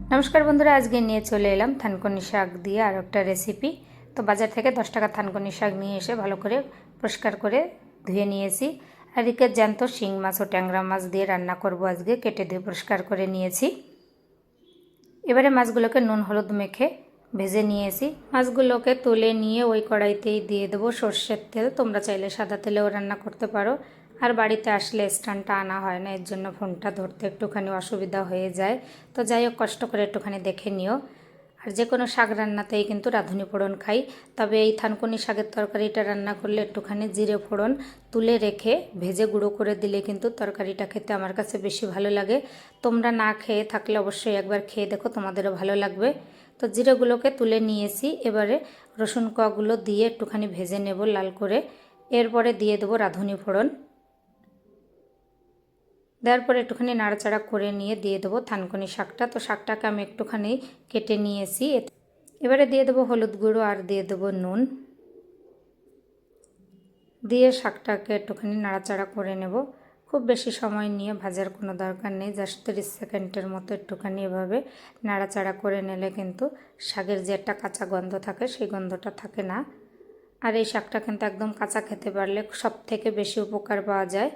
नमस्कार बंधुरा आज के निये चले एलाम थानकुनी शाक दिए और एक रेसिपि। तो बाजार থেকে 10 টাকা থানকুনি শাক নিয়ে এসে ভালো করে পরিষ্কার করে ধুয়ে নিয়েছি। আর এদিকে জ্যান্ত শিং মাছ ও ট্যাংরা মাছ দিয়ে রান্না করব। আজকে কেটে ধুয়ে পরিষ্কার করে নিয়েছি। এবারে মাছগুলোকে নুন হলুদ মেখে ভেজে নিয়েছি। মাছগুলোকে তুলে নিয়ে ওই কড়াইতেই দিয়ে দেবো সরষের তেল। তোমরা চাইলে সাদা তেলেও রান্না করতে পারো। আর বাড়িতে আসলে স্ট্যান্ডটা আনা হয় না, এর জন্য ফোনটা ধরতে একটুখানি অসুবিধা হয়ে যায়। তো যাই হোক, কষ্ট করে একটুখানি দেখে নিও। আর যে কোনো শাক রান্নাতেই কিন্তু রাঁধুনি ফোড়ন খাই, তবে এই থানকুনি শাকের তরকারিটা রান্না করলে একটুখানি জিরে ফোড়ন তুলে রেখে ভেজে গুঁড়ো করে দিলে কিন্তু তরকারিটা খেতে আমার কাছে বেশি ভালো লাগে। তোমরা না খেয়ে থাকলে অবশ্যই একবার খেয়ে দেখো, তোমাদেরও ভালো লাগবে। তো জিরেগুলোকে তুলে নিয়েছি। এবারে রসুন কোয়াগুলো দিয়ে একটুখানি ভেজে নেব লাল করে। এরপরে দিয়ে দেবো রাঁধুনি ফোড়ন। দেওয়ার পরে একটুখানি নাড়াচাড়া করে নিয়ে দিয়ে দেবো থানকুনি শাকটা। তো শাকটাকে আমি একটুখানি কেটে নিয়েছি। এবারে দিয়ে দেবো হলুদ গুঁড়ো আর দিয়ে দেবো নুন। দিয়ে শাকটাকে একটুখানি নাড়াচাড়া করে নেব। খুব বেশি সময় নিয়ে ভাজার কোনো দরকার নেই, জাস্ট 30 সেকেন্ডের মতো একটুখানি এভাবে নাড়াচাড়া করে নিলে কিন্তু শাকের যে একটা কাঁচা গন্ধ থাকে সেই গন্ধটা থাকে না। আর এই শাকটা কিন্তু একদম কাঁচা খেতে পারলে সবথেকে বেশি উপকার পাওয়া যায়।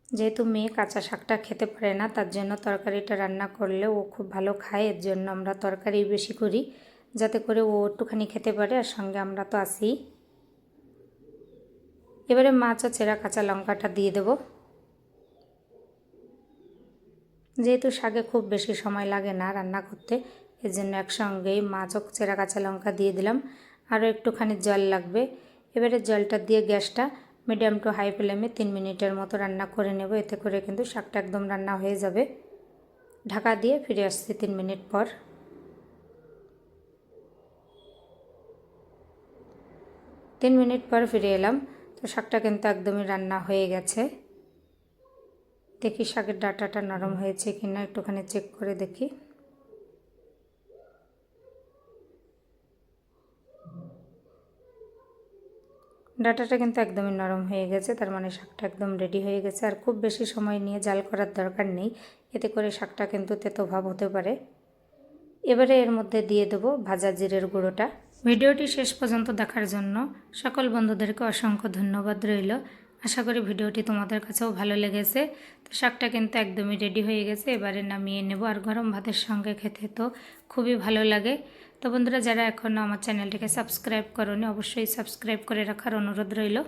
যেহেতু মেয়ে কাঁচা শাকটা খেতে পারে না, তার জন্য তরকারিটা রান্না করলে ও খুব ভালো খায়। এর জন্য আমরা তরকারি বেশি করি, যাতে করে ও একটুখানি খেতে পারে, আর সঙ্গে আমরা তো আসি। এবারে মাছ আর চেরা কাঁচা লঙ্কাটা দিয়ে দেব। যেহেতু শাকে খুব বেশি সময় লাগে না রান্না করতে, এর জন্য একসঙ্গেই মাছ ও চেরা কাঁচা লঙ্কা দিয়ে দিলাম। আরও একটুখানি জল লাগবে। এবারে জলটা দিয়ে গ্যাসটা মিডিয়াম টু হাই ফ্লেমে 3 মিনিটের মতো রান্না করে নেব। এতে করে কিন্তু শাকটা একদম রান্না হয়ে যাবে। ঢাকা দিয়ে ফিরে আসছি 3 মিনিট পর। 3 মিনিট পর ফিরে এলাম। তো শাকটা কিন্তু একদমই রান্না হয়ে গেছে। দেখি শাকের ডাঁটাটা নরম হয়েছে কিনা, একটুখানি চেক করে দেখি। ডাঁটাটা কিন্তু একদমই নরম হয়ে গেছে, তার মানে শাকটা একদম রেডি হয়ে গেছে। আর খুব বেশি সময় নিয়ে জাল করার দরকার নেই, এতে করে শাকটা কিন্তু তেতো ভাব হতে পারে। এবারে এর মধ্যে দিয়ে দেবো ভাজা জিরের গুঁড়োটা। ভিডিওটি শেষ পর্যন্ত দেখার জন্য সকল বন্ধুদেরকে অসংখ্য ধন্যবাদ রইল। আশা করি ভিডিওটি তোমাদের কাছেও ভালো লেগেছে। তো শাকটা কিন্তু একদমই রেডি হয়ে গেছে। এবারে নামিয়ে নেব। আর গরম ভাতের সঙ্গে খেতে তো খুবই ভালো লাগে। তো বন্ধুরা, যারা এখনও আমার চ্যানেলটিকে সাবস্ক্রাইব করোনি, অবশ্যই সাবস্ক্রাইব করে রাখার অনুরোধ রইল।